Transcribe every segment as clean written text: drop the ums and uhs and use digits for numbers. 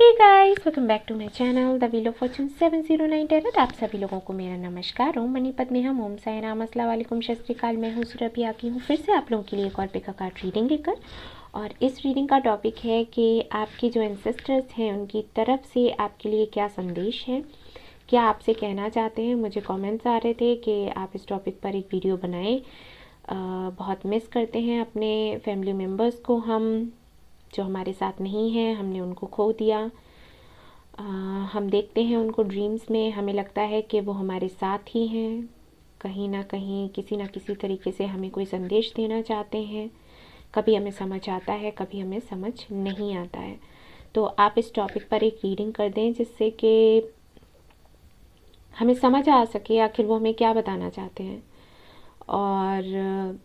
Hey guys, welcome back to my channel the wheel of fortune 709 tarot. आप सभी लोगों को मेरा नमस्कार। ओम मनी पद्मे हम ओम साई राम अस्सलाम वालेकुम सत श्री अकाल। मैं हूँ सुरभि, आकी हूँ फिर से आप लोगों के लिए एक और पिका कार्ड रीडिंग लेकर। और इस रीडिंग का टॉपिक है कि आपके जो एंसेस्टर्स हैं उनकी तरफ से आपके लिए क्या संदेश है, क्या आपसे कहना चाहते हैं। मुझे कमेंट्स आ रहे थे कि आप इस टॉपिक पर एक वीडियो बनाएं। बहुत मिस करते हैं अपने फैमिली मेम्बर्स को, हम जो हमारे साथ नहीं हैं, हमने उनको खो दिया। हम देखते हैं उनको ड्रीम्स में, हमें लगता है कि वो हमारे साथ ही हैं, कहीं ना कहीं किसी ना किसी तरीके से हमें कोई संदेश देना चाहते हैं। कभी हमें समझ आता है, कभी हमें समझ नहीं आता है। तो आप इस टॉपिक पर एक रीडिंग कर दें जिससे कि हमें समझ आ सके आखिर वो हमें क्या बताना चाहते हैं और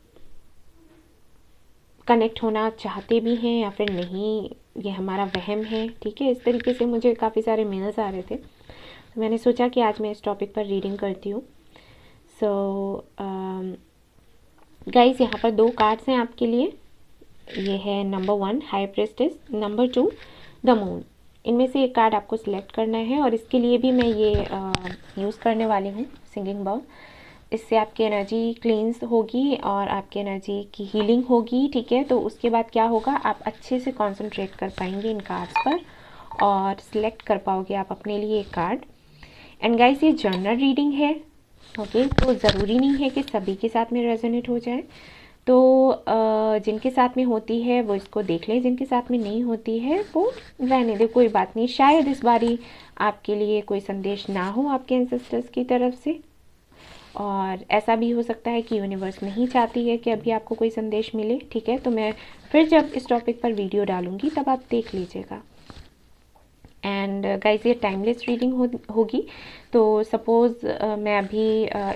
कनेक्ट होना चाहते भी हैं या फिर नहीं, ये हमारा वहम है। ठीक है, इस तरीके से मुझे काफ़ी सारे मेल्स आ रहे थे, तो मैंने सोचा कि आज मैं इस टॉपिक पर रीडिंग करती हूँ। सो गाइस, यहाँ पर दो कार्ड्स हैं आपके लिए। ये है number 1 high प्रेस्टेस, number 2 the moon. इनमें से एक कार्ड आपको सिलेक्ट करना है और इसके लिए भी मैं ये यूज़ करने वाली हूँ सिंगिंग बाउल। इससे आपकी एनर्जी क्लींस होगी और आपकी एनर्जी की हीलिंग होगी। ठीक है, तो उसके बाद क्या होगा, आप अच्छे से कंसंट्रेट कर पाएंगे इन कार्ड्स पर और सिलेक्ट कर पाओगे आप अपने लिए एक कार्ड। एंड गाइस, ये जर्नल रीडिंग है। ओके, तो ज़रूरी नहीं है कि सभी के साथ में रेजोनेट हो जाए। तो जिनके साथ में होती है वो इसको देख लें, जिनके साथ में नहीं होती है वो रहने दे, कोई बात नहीं। शायद इस बारी आपके लिए कोई संदेश ना हो आपके एंसेस्टर्स की तरफ से, और ऐसा भी हो सकता है कि यूनिवर्स नहीं चाहती है कि अभी आपको कोई संदेश मिले। ठीक है, तो मैं फिर जब इस टॉपिक पर वीडियो डालूंगी तब आप देख लीजिएगा। एंड गाइस, ये टाइमलेस रीडिंग होगी। तो सपोज़ मैं अभी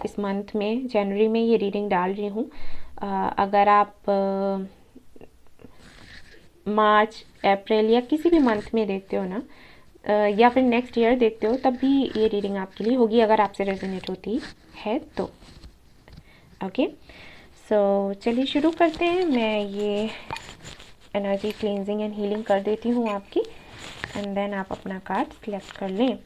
इस मंथ में जनवरी में ये रीडिंग डाल रही हूँ। अगर आप मार्च, अप्रैल या किसी भी मंथ में देखते हो ना, या फिर नेक्स्ट ईयर देखते हो, तब भी ये रीडिंग आपके लिए होगी अगर आपसे रेजोनेट होती है तो। ओके, सो चलिए शुरू करते हैं। मैं ये एनर्जी क्लींजिंग एंड हीलिंग कर देती हूँ आपकी, एंड देन आप अपना कार्ड सिलेक्ट कर लें।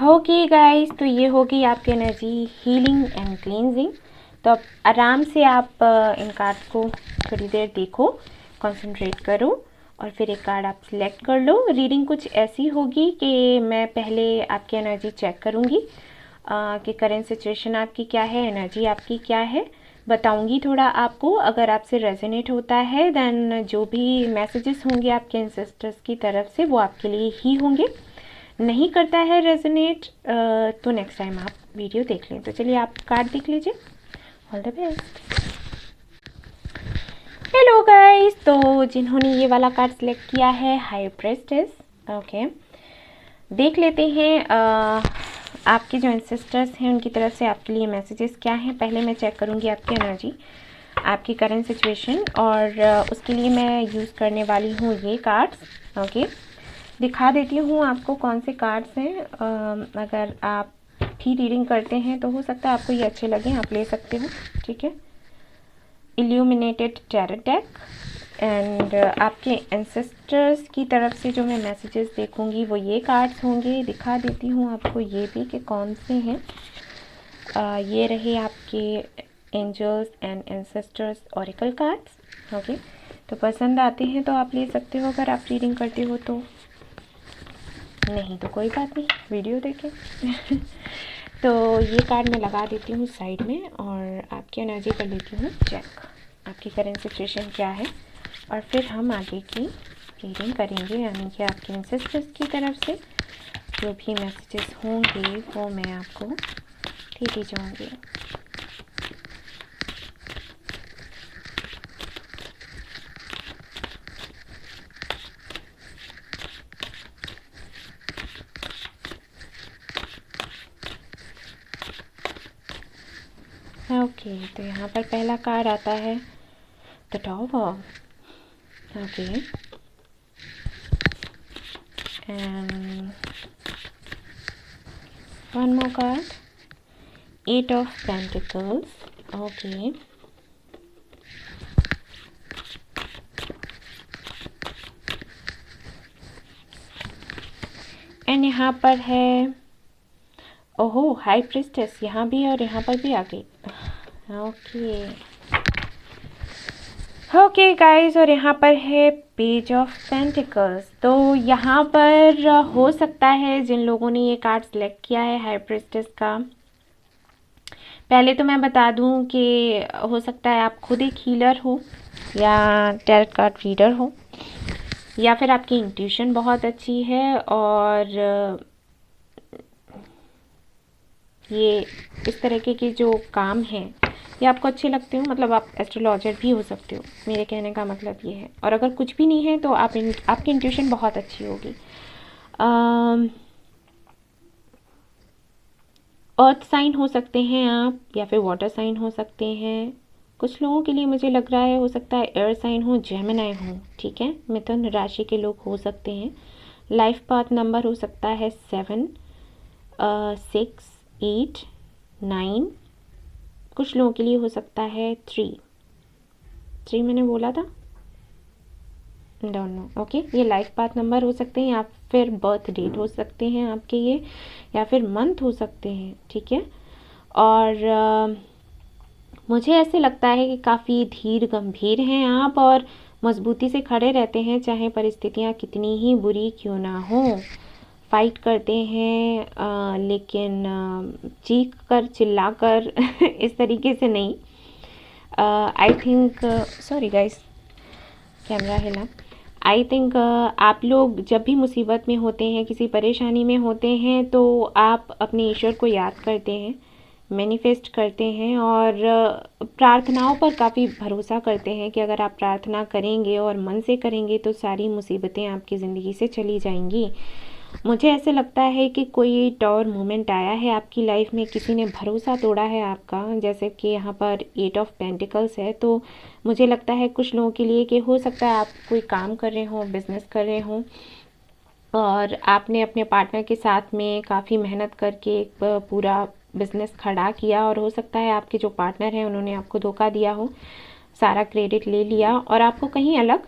ओके गाइस, तो ये होगी आपकी एनर्जी हीलिंग एंड क्लींजिंग। तो अब आराम से आप इन कार्ड को थोड़ी देर देखो, कंसंट्रेट करो और फिर एक कार्ड आप सिलेक्ट कर लो। रीडिंग कुछ ऐसी होगी कि मैं पहले आपकी एनर्जी चेक करूँगी कि करेंट सिचुएशन आपकी क्या है, एनर्जी आपकी क्या है, बताऊंगी थोड़ा आपको। अगर आपसे रेजोनेट होता है देन जो भी मैसेजेस होंगे आपके एंसेस्टर्स की तरफ से वो आपके लिए ही होंगे। नहीं करता है रेजोनेट तो नेक्स्ट टाइम आप वीडियो देख लें। तो चलिए आप कार्ड देख लीजिए। All the best. Hello guys, तो जिन्होंने ये वाला कार्ड सिलेक्ट किया है हाई प्रेस्टेस, ओके, देख लेते हैं आपके जो एंसेस्टर्स हैं उनकी तरफ से आपके लिए मैसेजेस क्या हैं। पहले मैं चेक करूँगी आपकी एनर्जी, आपकी करंट सिचुएशन, और उसके लिए मैं यूज़ करने वाली हूँ ये कार्ड्स। ओके, दिखा देती हूँ आपको कौन से कार्ड्स हैं। अगर आप भी रीडिंग करते हैं तो हो सकता है आपको ये अच्छे लगे, आप ले सकते हो, ठीक है। इल्यूमिनेटेड टैरो डेक, एंड आपके एंसेस्टर्स की तरफ से जो मैं मैसेजेस देखूंगी वो ये कार्ड्स होंगे। दिखा देती हूँ आपको ये भी कि कौन से हैं। ये रहे आपके angels and ancestors oracle cards, okay. तो पसंद आते हैं तो आप ले सकते हो अगर आप रीडिंग करते हो तो, नहीं तो कोई बात नहीं, वीडियो देखें। तो ये कार्ड मैं लगा देती हूँ साइड में और आपकी एनर्जी कर लेती हूँ चेक, आपकी करंट सिचुएशन क्या है, और फिर हम आगे की रीडिंग करेंगे। यानी कि आपके एंसेस्टर्स की तरफ से जो भी मैसेजेस होंगे वो मैं आपको देती जाऊँगी। ओके, तो यहाँ पर पहला कार्ड आता है the tower, okay, and one more card, eight of pentacles, okay, and यहाँ पर है ओहो हाई प्रिस्टेस, यहाँ भी और यहाँ पर भी आ गई, ओके ओके गाइस, और यहाँ पर है पेज ऑफ पेंटिकल्स। तो यहाँ पर हो सकता है जिन लोगों ने ये कार्ड सेलेक्ट किया है हाई प्रिस्टेस का, पहले तो मैं बता दूं कि हो सकता है आप खुद एक हीलर हो या टैरोट कार्ड रीडर हो, या फिर आपकी इंट्यूशन बहुत अच्छी है और ये इस तरीके के जो काम हैं ये आपको अच्छे लगते हो, मतलब आप एस्ट्रोलॉजर भी हो सकते हो, मेरे कहने का मतलब ये है। और अगर कुछ भी नहीं है तो आपकी इंट्यूशन बहुत अच्छी होगी। अर्थ साइन हो सकते हैं आप, या फिर वाटर साइन हो सकते हैं। कुछ लोगों के लिए मुझे लग रहा है हो सकता है एयर साइन हो, जेमिनी हो, ठीक है, मिथुन राशि के लोग हो सकते हैं। लाइफ पाथ नंबर हो सकता है 7, 6, 8, 9, कुछ लोगों के लिए हो सकता है 3 मैंने बोला था, डोंट नो, ओके। ये लाइफ पाथ नंबर हो सकते हैं, या फिर बर्थ डेट हो सकते हैं आपके ये, या फिर मंथ हो सकते हैं, ठीक है। और मुझे ऐसे लगता है कि काफ़ी धीर गंभीर हैं आप और मजबूती से खड़े रहते हैं, चाहे परिस्थितियाँ कितनी ही बुरी क्यों ना हो। फाइट करते हैं लेकिन चीख कर चिल्ला कर इस तरीके से नहीं। I think, sorry guys camera हिला, आई थिंक आप लोग जब भी मुसीबत में होते हैं, किसी परेशानी में होते हैं, तो आप अपने ईश्वर को याद करते हैं, मैनिफेस्ट करते हैं और प्रार्थनाओं पर काफ़ी भरोसा करते हैं कि अगर आप प्रार्थना करेंगे और मन से करेंगे तो सारी मुसीबतें आपकी ज़िंदगी से चली जाएंगी। मुझे ऐसे लगता है कि कोई टॉवर मोमेंट आया है आपकी लाइफ में, किसी ने भरोसा तोड़ा है आपका, जैसे कि यहाँ पर 8 ऑफ पेंटिकल्स है। तो मुझे लगता है कुछ लोगों के लिए कि हो सकता है आप कोई काम कर रहे हो, बिजनेस कर रहे हो, और आपने अपने पार्टनर के साथ में काफ़ी मेहनत करके एक पूरा बिजनेस खड़ा किया, और हो सकता है आपके जो पार्टनर हैं उन्होंने आपको धोखा दिया हो, सारा क्रेडिट ले लिया और आपको कहीं अलग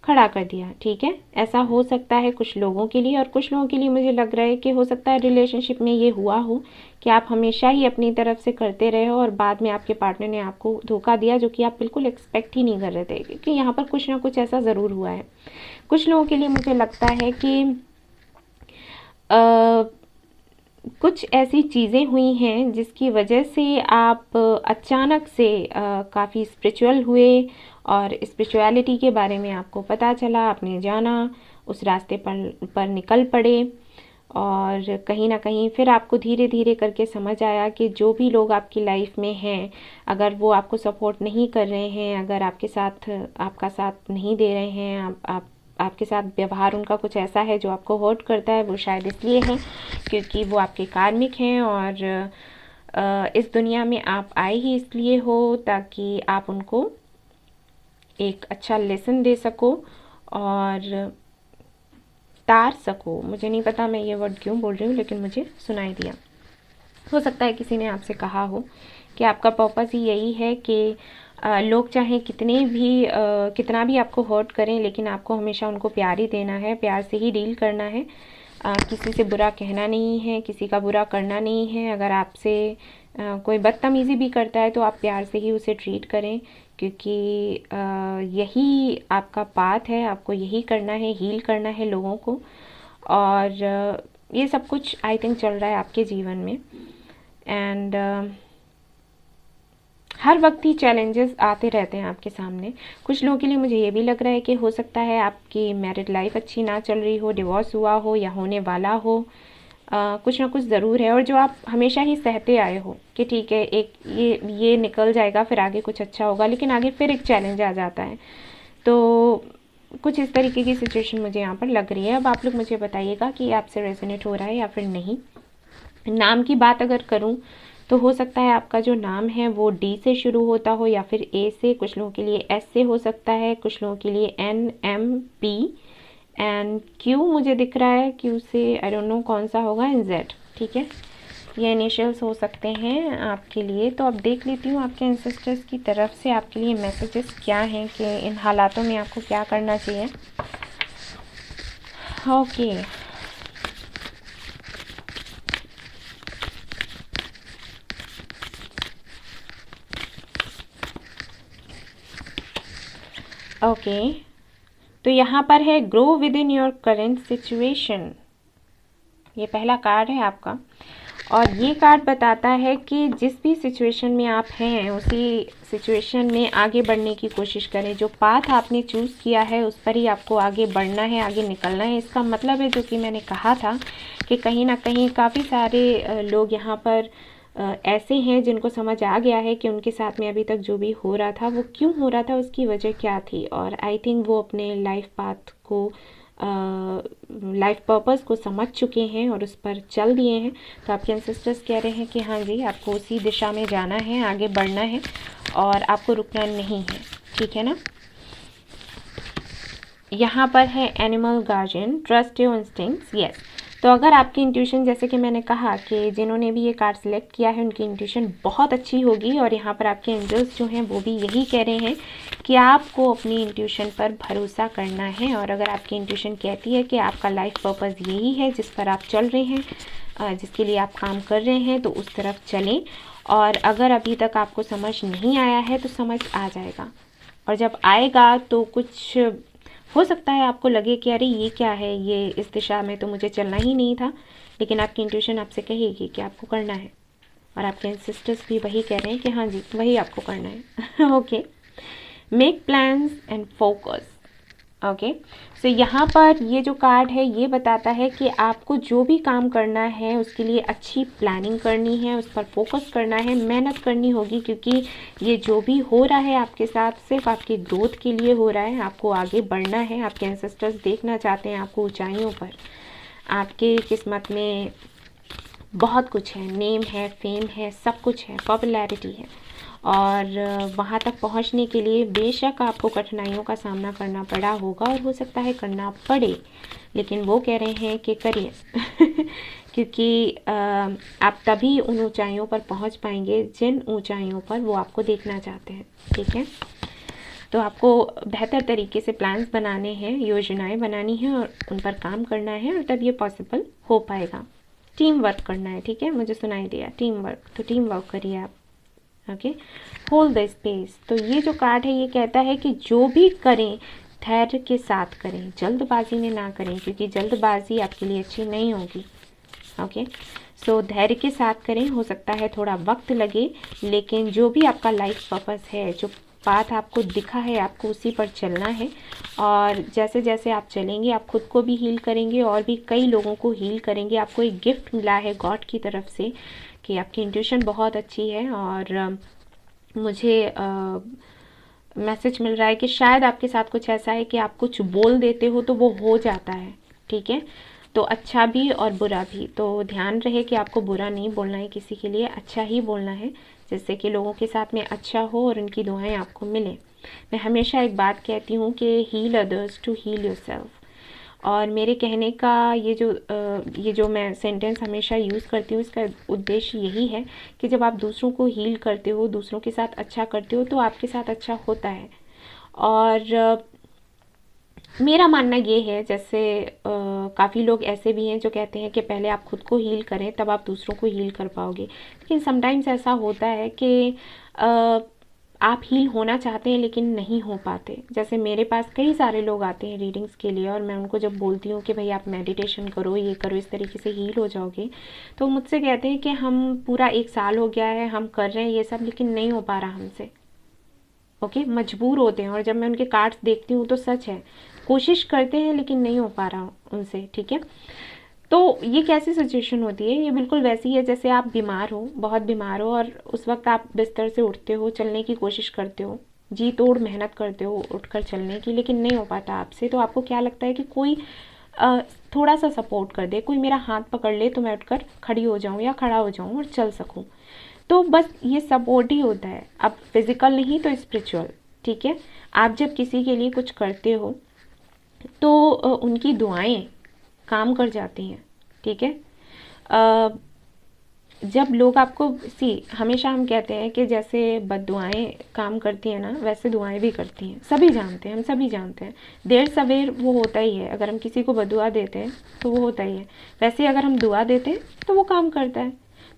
खड़ा कर दिया, ठीक है। ऐसा हो सकता है कुछ लोगों के लिए, और कुछ लोगों के लिए मुझे लग रहा है कि हो सकता है रिलेशनशिप में ये हुआ हो कि आप हमेशा ही अपनी तरफ से करते रहे हो और बाद में आपके पार्टनर ने आपको धोखा दिया, जो कि आप बिल्कुल एक्सपेक्ट ही नहीं कर रहे थे, क्योंकि यहाँ पर कुछ ना कुछ ऐसा ज़रूर हुआ है। कुछ लोगों के लिए मुझे लगता है कि कुछ ऐसी चीज़ें हुई हैं जिसकी वजह से आप अचानक से काफ़ी स्पिरिचुअल हुए और स्पिरिचुअलिटी के बारे में आपको पता चला, आपने जाना, उस रास्ते पर निकल पड़े, और कहीं ना कहीं फिर आपको धीरे धीरे करके समझ आया कि जो भी लोग आपकी लाइफ में हैं, अगर वो आपको सपोर्ट नहीं कर रहे हैं, अगर आपका साथ नहीं दे रहे हैं, आपके साथ व्यवहार उनका कुछ ऐसा है जो आपको हर्ट करता है, वो शायद इसलिए है क्योंकि वो आपके कार्मिक हैं, और इस दुनिया में आप आए ही इसलिए हो ताकि आप उनको एक अच्छा लेसन दे सको, और तार सको। मुझे नहीं पता मैं ये वर्ड क्यों बोल रही हूँ, लेकिन मुझे सुनाई दिया। हो सकता है किसी ने आपसे कहा हो कि आपका पर्पस ही यही है कि लोग चाहे कितना भी आपको हर्ट करें, लेकिन आपको हमेशा उनको प्यार ही देना है, प्यार से ही डील करना है। किसी से बुरा कहना नहीं है, किसी का बुरा करना नहीं है। अगर आपसे कोई बदतमीज़ी भी करता है तो आप प्यार से ही उसे ट्रीट करें, क्योंकि यही आपका पाथ है, आपको यही करना है, हील करना है लोगों को। और ये सब कुछ आई थिंक चल रहा है आपके जीवन में। एंड हर वक्त ही चैलेंजेस आते रहते हैं आपके सामने। कुछ लोगों के लिए मुझे ये भी लग रहा है कि हो सकता है आपकी मैरिड लाइफ अच्छी ना चल रही हो, डिवोर्स हुआ हो या होने वाला हो। कुछ ना कुछ ज़रूर है, और जो आप हमेशा ही सहते आए हो कि ठीक है, एक ये निकल जाएगा, फिर आगे कुछ अच्छा होगा, लेकिन आगे फिर एक चैलेंज आ जाता है। तो कुछ इस तरीके की सिचुएशन मुझे यहाँ पर लग रही है। अब आप लोग मुझे बताइएगा कि आपसे रेजोनेट हो रहा है या फिर नहीं। नाम की बात अगर करूँ तो हो सकता है आपका जो नाम है वो डी से शुरू होता हो या फिर ए से, कुछ लोगों के लिए एस से हो सकता है, कुछ लोगों के लिए N, M, P and Q मुझे दिख रहा है। क्यू से आई डोंट नो कौन सा होगा, एंड जेड। ठीक है, ये इनिशियल्स हो सकते हैं आपके लिए। तो अब देख लेती हूँ आपके एंसेस्टर्स की तरफ से आपके लिए मैसेजेस क्या हैं कि इन हालातों में आपको क्या करना चाहिए। ओके, ओके, तो यहाँ पर है grow with in your current situation. ये पहला कार्ड है आपका, और ये कार्ड बताता है कि जिस भी सिचुएशन में आप हैं उसी सिचुएशन में आगे बढ़ने की कोशिश करें। जो पाथ आपने चूज़ किया है उस पर ही आपको आगे बढ़ना है, आगे निकलना है। इसका मतलब है, जो कि मैंने कहा था, कि कहीं ना कहीं काफ़ी सारे लोग यहाँ पर ऐसे हैं जिनको समझ आ गया है कि उनके साथ में अभी तक जो भी हो रहा था वो क्यों हो रहा था, उसकी वजह क्या थी। और आई थिंक वो अपने लाइफ पाथ को, लाइफ पर्पस को समझ चुके हैं और उस पर चल दिए हैं। तो आपके एंसेस्टर्स कह रहे हैं कि हाँ जी, आपको उसी दिशा में जाना है, आगे बढ़ना है और आपको रुकना नहीं है। ठीक है ना। यहाँ पर है animal guardian, trust your instincts. Yes, तो अगर आपकी इंट्यूशन, जैसे कि मैंने कहा कि जिन्होंने भी ये कार्ड सिलेक्ट किया है उनकी इंट्यूशन बहुत अच्छी होगी, और यहाँ पर आपके एंजल्स जो हैं वो भी यही कह रहे हैं कि आपको अपनी इंट्यूशन पर भरोसा करना है। और अगर आपकी इंट्यूशन कहती है कि आपका लाइफ पर्पस यही है जिस पर आप चल रहे हैं, जिसके लिए आप काम कर रहे हैं, तो उस तरफ चलें। और अगर अभी तक आपको समझ नहीं आया है तो समझ आ जाएगा, और जब आएगा तो कुछ हो सकता है आपको लगे कि अरे ये क्या है, ये इस दिशा में तो मुझे चलना ही नहीं था, लेकिन आपकी इंट्यूशन आपसे कहेगी कि आपको करना है। और आपके एंसेस्टर्स भी वही कह रहे हैं कि हाँ जी, वही आपको करना है। Okay, make plans and focus. Okay, so यहाँ पर ये जो कार्ड है ये बताता है कि आपको जो भी काम करना है उसके लिए अच्छी प्लानिंग करनी है, उस पर फोकस करना है, मेहनत करनी होगी, क्योंकि ये जो भी हो रहा है आपके साथ सिर्फ आपकी ग्रोथ के लिए हो रहा है। आपको आगे बढ़ना है, आपके एंसेस्टर्स देखना चाहते हैं आपको ऊंचाइयों पर। आपके किस्मत में बहुत कुछ है, नेम है, फेम है, सब कुछ है, पॉपुलैरिटी है, और वहाँ तक पहुँचने के लिए बेशक आपको कठिनाइयों का सामना करना पड़ा होगा, और हो सकता है करना पड़े, लेकिन वो कह रहे हैं कि करिए। क्योंकि आप तभी उन ऊंचाइयों पर पहुँच पाएंगे जिन ऊंचाइयों पर वो आपको देखना चाहते हैं। ठीक है, तो आपको बेहतर तरीके से प्लान्स बनाने हैं, योजनाएं बनानी हैं और उन पर काम करना है, और तब ये पॉसिबल हो पाएगा। टीम वर्क करना है। ठीक है, मुझे सुनाई दिया टीम वर्क, तो टीम वर्क करिए आप। Okay, hold the space. तो ये जो कार्ड है ये कहता है कि जो भी करें धैर्य के साथ करें, जल्दबाजी में ना करें, क्योंकि जल्दबाजी आपके लिए अच्छी नहीं होगी। ओके, सो धैर्य के साथ करें। हो सकता है थोड़ा वक्त लगे, लेकिन जो भी आपका लाइफ पर्पस है, जो पाथ आपको दिखा है, आपको उसी पर चलना है। और जैसे जैसे आप चलेंगे आप खुद को भी हील करेंगे और भी कई लोगों को हील करेंगे। आपको एक गिफ्ट मिला है गॉड की तरफ से कि आपकी इंट्यूशन बहुत अच्छी है, और मुझे मैसेज मिल रहा है कि शायद आपके साथ कुछ ऐसा है कि आप कुछ बोल देते हो तो वो हो जाता है। ठीक है, तो अच्छा भी और बुरा भी, तो ध्यान रहे कि आपको बुरा नहीं बोलना है किसी के लिए, अच्छा ही बोलना है, जिससे कि लोगों के साथ में अच्छा हो और उनकी दुआएं आपको मिलें। मैं हमेशा एक बात कहती हूँ कि heal others to heal yourself. और मेरे कहने का ये जो मैं सेंटेंस हमेशा यूज़ करती हूँ, इसका उद्देश्य यही है कि जब आप दूसरों को हील करते हो, दूसरों के साथ अच्छा करते हो, तो आपके साथ अच्छा होता है। और मेरा मानना ये है, जैसे काफ़ी लोग ऐसे भी हैं जो कहते हैं कि पहले आप खुद को हील करें तब आप दूसरों को हील कर पाओगे, लेकिन समटाइम्स ऐसा होता है कि आप हील होना चाहते हैं लेकिन नहीं हो पाते। जैसे मेरे पास कई सारे लोग आते हैं रीडिंग्स के लिए, और मैं उनको जब बोलती हूँ कि भाई आप मेडिटेशन करो, ये करो, इस तरीके से हील हो जाओगे, तो मुझसे कहते हैं कि हम पूरा 1 साल हो गया है, हम कर रहे हैं ये सब, लेकिन नहीं हो पा रहा हमसे। ओके, मजबूर होते हैं। और जब मैं उनके कार्ड्स देखती हूँ तो सच है, कोशिश करते हैं लेकिन नहीं हो पा रहा उनसे। ठीक है, तो ये कैसी सिचुएशन होती है? ये बिल्कुल वैसी है जैसे आप बीमार हो, बहुत बीमार हो, और उस वक्त आप बिस्तर से उठते हो, चलने की कोशिश करते हो, जी तोड़ मेहनत करते हो उठकर चलने की, लेकिन नहीं हो पाता आपसे। तो आपको क्या लगता है कि कोई अ, थोड़ा सा सपोर्ट कर दे, कोई मेरा हाथ पकड़ ले तो मैं उठकर खड़ी हो जाऊँ या खड़ा हो जाऊँ और चल सकूँ। तो बस ये सपोर्ट ही होता है, अब फिज़िकल नहीं तो स्पिरिचुअल। ठीक है, आप जब किसी के लिए कुछ करते हो तो उनकी दुआएं काम कर जाती हैं। ठीक है, अ, जब लोग आपको हमेशा हम कहते हैं कि जैसे बद्दुआएं काम करती हैं ना, वैसे दुआएं भी करती हैं। सभी जानते हैं, हम सभी जानते हैं, देर सवेर वो होता ही है। अगर हम किसी को बद्दुआ देते हैं तो वो होता ही है, वैसे अगर हम दुआ देते हैं तो वो काम करता है।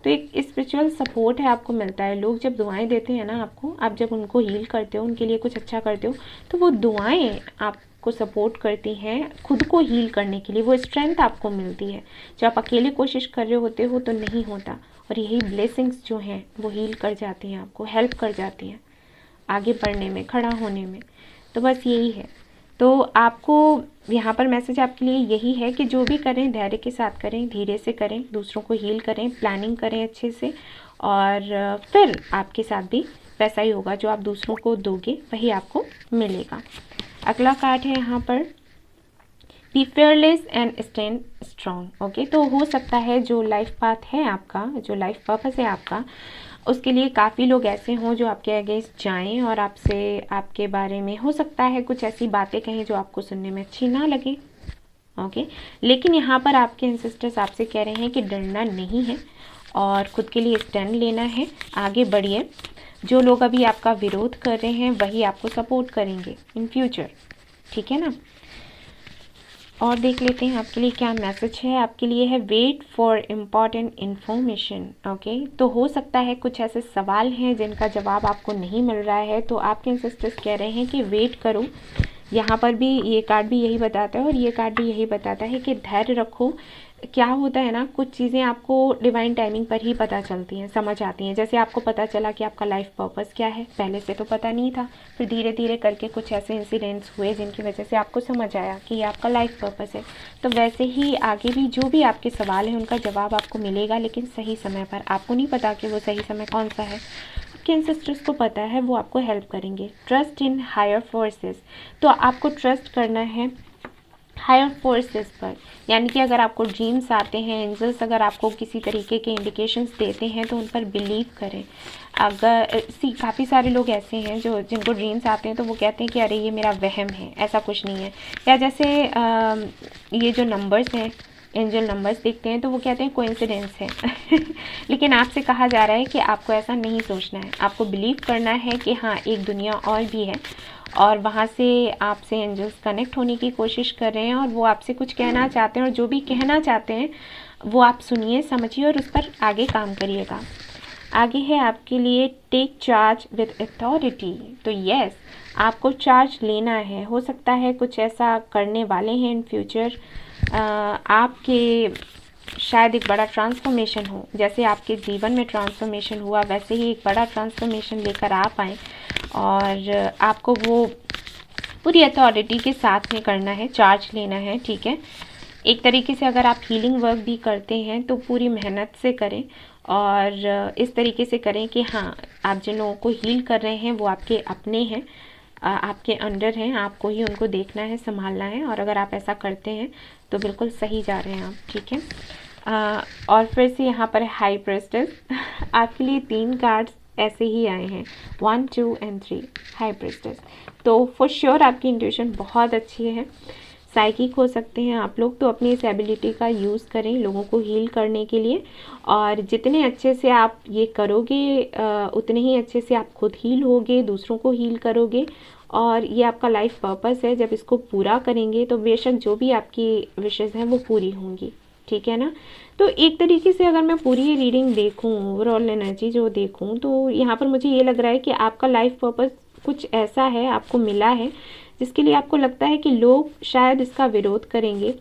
तो एक स्पिरिचुअल सपोर्ट है, आपको मिलता है। लोग जब दुआएं देते हैं ना आपको, आप जब उनको हील करते हो, उनके लिए कुछ अच्छा करते हो, तो वो दुआएं आपको सपोर्ट करती हैं खुद को हील करने के लिए। वो स्ट्रेंथ आपको मिलती है। जब आप अकेले कोशिश कर रहे होते हो तो नहीं होता, और यही ब्लेसिंग्स जो हैं वो हील कर जाती हैं, आपको हेल्प कर जाती हैं आगे बढ़ने में, खड़ा होने में। तो बस यही है। तो आपको यहाँ पर मैसेज आपके लिए यही है कि जो भी करें धैर्य के साथ करें, धीरे से करें, दूसरों को हील करें, प्लानिंग करें अच्छे से, और फिर आपके साथ भी वैसा ही होगा। जो आप दूसरों को दोगे वही आपको मिलेगा। अगला कार्ड है यहाँ पर, be fearless and stand strong. Okay, तो हो सकता है जो लाइफ पाथ है आपका, जो लाइफ पर्पस है आपका, उसके लिए काफ़ी लोग ऐसे हों जो आपके अगेंस्ट जाएं और आपसे, आपके बारे में हो सकता है कुछ ऐसी बातें कहें जो आपको सुनने में अच्छी ना लगे। ओके, लेकिन यहाँ पर आपके एंसेस्टर्स आपसे कह रहे हैं कि डरना नहीं है और खुद के लिए स्टैंड लेना है, आगे बढ़िए। जो लोग अभी आपका विरोध कर रहे हैं वही आपको सपोर्ट करेंगे इन फ्यूचर। ठीक है ना, और देख लेते हैं आपके लिए क्या मैसेज है। आपके लिए है wait for important information. Okay, तो हो सकता है कुछ ऐसे सवाल हैं जिनका जवाब आपको नहीं मिल रहा है, तो आपके एंसेस्टर्स कह रहे हैं कि वेट करो। यहाँ पर भी ये कार्ड भी यही बताता है और ये कार्ड भी यही बताता है कि धैर्य रखो। क्या होता है ना, कुछ चीज़ें आपको डिवाइन टाइमिंग पर ही पता चलती हैं, समझ आती हैं। जैसे आपको पता चला कि आपका लाइफ पर्पस क्या है, पहले से तो पता नहीं था, फिर धीरे धीरे करके कुछ ऐसे इंसिडेंट्स हुए जिनकी वजह से आपको समझ आया कि ये आपका लाइफ पर्पस है। तो वैसे ही आगे भी जो भी आपके सवाल हैं उनका जवाब आपको मिलेगा, लेकिन सही समय पर। आपको नहीं पता कि वो सही समय कौन सा है, आपके एंसेस्टर्स को पता है, वो आपको हेल्प करेंगे। ट्रस्ट इन हायर फोर्सेस, तो आपको ट्रस्ट करना है हायर फोर्सेस पर। यानी कि अगर आपको ड्रीम्स आते हैं, एंजल्स अगर आपको किसी तरीके के इंडिकेशंस देते हैं तो उन पर बिलीव करें। अगर काफ़ी सारे लोग ऐसे हैं जो जिनको ड्रीम्स आते हैं तो वो कहते हैं कि अरे ये मेरा वहम है, ऐसा कुछ नहीं है। या जैसे ये जो नंबर्स हैं, एंजल नंबर्स देखते हैं तो वो कहते हैं कोइंसिडेंस है लेकिन आपसे कहा जा रहा है कि आपको ऐसा नहीं सोचना है, आपको बिलीव करना है कि हाँ एक दुनिया और भी है, और वहाँ से आपसे एंजल्स कनेक्ट होने की कोशिश कर रहे हैं और वो आपसे कुछ कहना चाहते हैं, और जो भी कहना चाहते हैं वो आप सुनिए, समझिए और उस पर आगे काम करिएगा। आगे है आपके लिए टेक चार्ज विद अथॉरिटी। तो यस, आपको चार्ज लेना है। हो सकता है कुछ ऐसा करने वाले हैं इन फ्यूचर, आपके शायद एक बड़ा ट्रांसफॉर्मेशन हो। जैसे आपके जीवन में ट्रांसफॉर्मेशन हुआ वैसे ही एक बड़ा ट्रांसफॉर्मेशन लेकर आप आएँ, और आपको वो पूरी अथॉरिटी के साथ में करना है, चार्ज लेना है। ठीक है, एक तरीके से अगर आप हीलिंग वर्क भी करते हैं तो पूरी मेहनत से करें, और इस तरीके से करें कि हाँ आप जिन लोगों को हील कर रहे हैं वो आपके अपने हैं, आपके अंडर हैं, आपको ही उनको देखना है, संभालना है। और अगर आप ऐसा करते हैं तो बिल्कुल सही जा रहे हैं आप। ठीक है, और फिर से यहाँ पर हाई प्रेस्टेस आपके लिए 3 कार्ड्स ऐसे ही आए हैं, 1, 2 एंड 3, हाई प्रेस्टेस। तो फॉर श्योर आपकी इंट्यूशन बहुत अच्छी है। साइकिक हो सकते हैं आप लोग, तो अपनी इस एबिलिटी का यूज़ करें लोगों को हील करने के लिए। और जितने अच्छे से आप ये करोगे उतने ही अच्छे से आप खुद हील होगे, दूसरों को हील करोगे, और ये आपका लाइफ पर्पस है। जब इसको पूरा करेंगे तो बेशक जो भी आपकी विशेज़ हैं वो पूरी होंगी, ठीक है ना। तो एक तरीके से अगर मैं पूरी ये रीडिंग देखूं, ओवरऑल एनर्जी जो देखूं, तो यहाँ पर मुझे ये लग रहा है कि आपका लाइफ पर्पस कुछ ऐसा है, आपको मिला है, जिसके लिए आपको लगता है कि लोग शायद इसका विरोध करेंगे,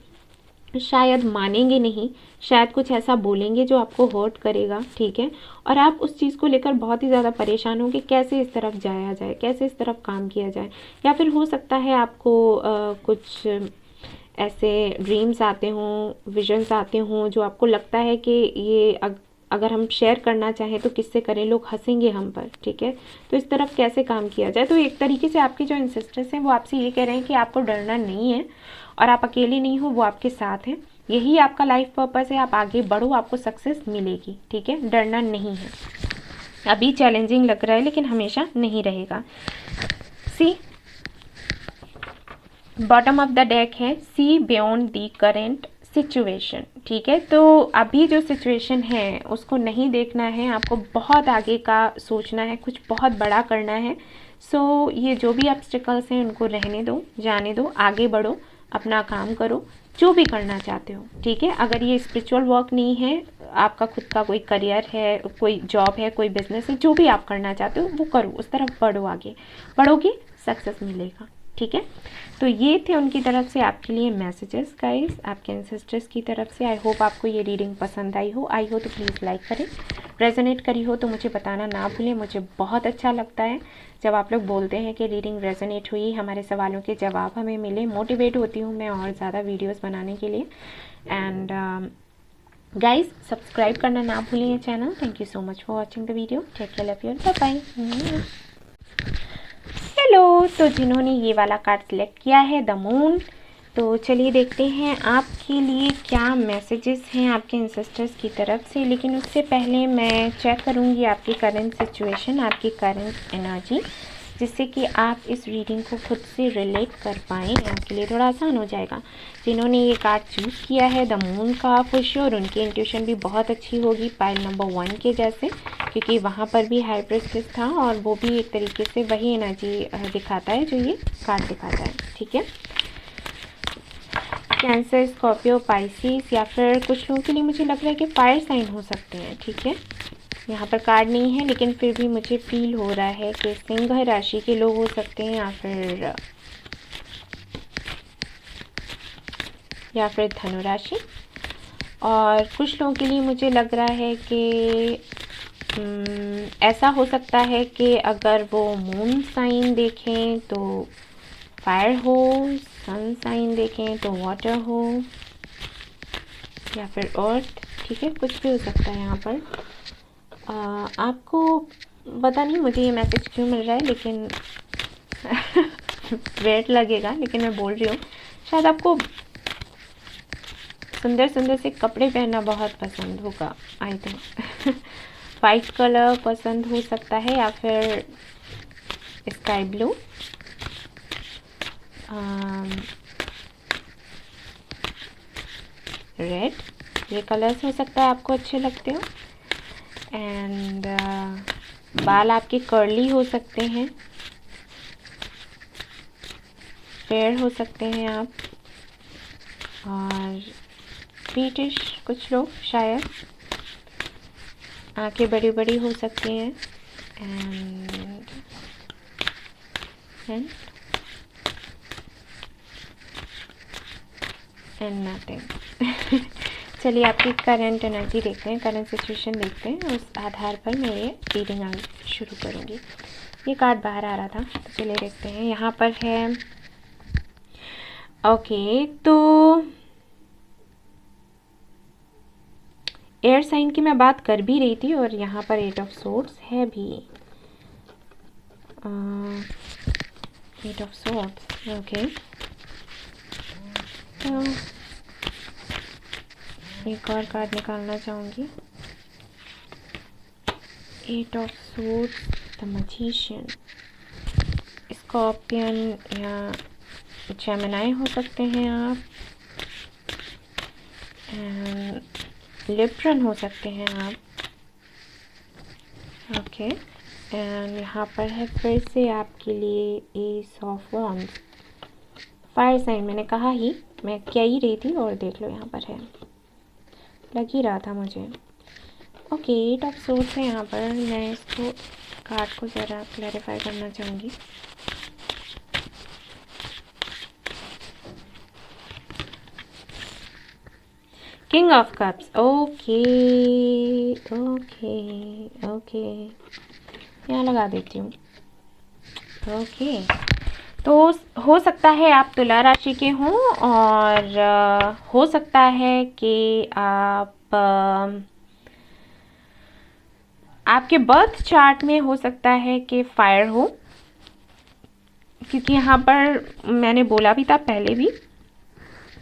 शायद मानेंगे नहीं, शायद कुछ ऐसा बोलेंगे जो आपको हर्ट करेगा, ठीक है। और आप उस चीज़ को लेकर बहुत ही ज़्यादा परेशान हो कि कैसे इस तरफ जाया जाए, कैसे इस तरफ काम किया जाए। या फिर हो सकता है आपको कुछ ऐसे ड्रीम्स आते हों, विजन्स आते हों, जो आपको लगता है कि ये अगर हम शेयर करना चाहें तो किससे करें, लोग हंसेंगे हम पर, ठीक है। तो इस तरफ कैसे काम किया जाए। तो एक तरीके से आपके जो इंसिस्टर्स हैं वो आपसे ये कह रहे हैं कि आपको डरना नहीं है और आप अकेले नहीं हो, वो आपके साथ हैं। यही आपका लाइफ पर्पस है, आप आगे बढ़ो, आपको सक्सेस मिलेगी, ठीक है। डरना नहीं है। अभी चैलेंजिंग लग रहा है लेकिन हमेशा नहीं रहेगा। सी बॉटम ऑफ द डेक है see beyond the current situation, ठीक है। तो अभी जो सिचुएशन है उसको नहीं देखना है, आपको बहुत आगे का सोचना है, कुछ बहुत बड़ा करना है। सो ये जो भी ऑब्स्टिकल्स हैं उनको रहने दो, जाने दो, आगे बढ़ो, अपना काम करो, जो भी करना चाहते हो, ठीक है। अगर ये स्पिरिचुअल वर्क नहीं है, आपका खुद का कोई करियर है, कोई जॉब है, कोई बिजनेस है, जो भी आप करना चाहते हो वो करो, उस तरफ बढ़ो, आगे बढ़ोगे सक्सेस मिलेगा, ठीक है। तो ये थे उनकी तरफ से आपके लिए मैसेजेस गाइस, आपके एंसेस्टर्स की तरफ से। आई होप आपको ये रीडिंग पसंद आई हो तो प्लीज़ लाइक करें, रेजोनेट करी हो तो मुझे बताना ना भूलें। मुझे बहुत अच्छा लगता है जब आप लोग बोलते हैं कि रीडिंग रेजोनेट हुई, हमारे सवालों के जवाब हमें मिले, मोटिवेट होती हूँ मैं और ज़्यादा वीडियोज़ बनाने के लिए। एंड गाइस सब्सक्राइब करना ना भूलें ये channel. Thank you so much for watching the video. Take care, love you, bye bye. Hello, तो जिन्होंने ये वाला कार्ड सिलेक्ट किया है द मून, तो चलिए देखते हैं आपके लिए क्या मैसेजेस हैं आपके इंसेस्टर्स की तरफ से। लेकिन उससे पहले मैं चेक करूँगी आपकी करंट सिचुएशन, आपकी करंट एनर्जी, जिससे कि आप इस रीडिंग को खुद से रिलेट कर पाएँ, आपके लिए थोड़ा आसान हो जाएगा। जिन्होंने ये कार्ड चूज़ किया है द मून का, फॉर श्योर उनकी इंट्यूशन भी बहुत अच्छी होगी पाइल नंबर 1 के जैसे, क्योंकि वहाँ पर भी हाई प्रीस्टेस था और वो भी एक तरीके से वही एनर्जी दिखाता है जो ये कार्ड दिखाता है, ठीक है। कैंसर, स्कॉर्पियो, पाइसिस, या फिर कुछ लोगों के लिए मुझे लग रहा है कि फायर साइन हो सकते हैं, ठीक है। यहाँ पर कार्ड नहीं है लेकिन फिर भी मुझे फील हो रहा है कि सिंह राशि के लोग हो सकते हैं, या फिर धनु राशि। और कुछ लोगों के लिए मुझे लग रहा है कि ऐसा हो सकता है कि अगर वो मून साइन देखें तो फायर हो, सन साइन देखें तो वाटर हो, या फिर अर्थ, ठीक है, कुछ भी हो सकता है यहाँ पर। आपको पता नहीं मुझे ये मैसेज क्यों मिल रहा है, लेकिन वेट लगेगा, लेकिन मैं बोल रही हूँ। शायद आपको सुंदर सुंदर से कपड़े पहनना बहुत पसंद होगा, आई थिंक। वाइट कलर पसंद हो सकता है, या फिर स्काई ब्लू, रेड, ये कलर्स हो सकता है आपको अच्छे लगते हो। एंड बाल आपके कर्ली हो सकते हैं, फेयर हो सकते हैं आप, और ब्रिटिश कुछ लोग शायद, आंखें बड़ी बड़ी हो सकती हैं, एंड नथिंग। चलिए आपकी करंट एनर्जी देखते हैं, करंट सिचुएशन देखते हैं, उस आधार पर मैं ये रीडिंग शुरू करूँगी। ये कार्ड बाहर आ रहा था तो चलिए देखते हैं। यहाँ पर है ओके, तो एयर साइन की मैं बात कर भी रही थी, और यहाँ पर 8 ऑफ सोर्ड्स है भी, 8 ऑफ सोर्ड्स, ओके। तो एक और कार्ड निकालना चाहूँगी, 8 of swords, the magician, scorpion या जेमिनी हो सकते हैं आप, लिब्रन हो सकते हैं आप, ओके। एंड यहाँ पर है फिर से आपके लिए ace of wands, fire sign. मैंने कहा ही, मैं क्या ही रही थी, और देख लो यहाँ पर है, लग ही रहा था मुझे। ओके, एट ऑफ सोर्ड्स है यहाँ पर। मैं इसको कार्ड को ज़रा क्लैरिफाई करना चाहूँगी। King of cups, okay okay okay, यहाँ लगा देती हूँ। ओके, तो हो सकता है आप तुला राशि के हों, और हो सकता है कि आप आपके बर्थ चार्ट में हो सकता है कि फायर हो, क्योंकि यहाँ पर मैंने बोला भी था पहले भी,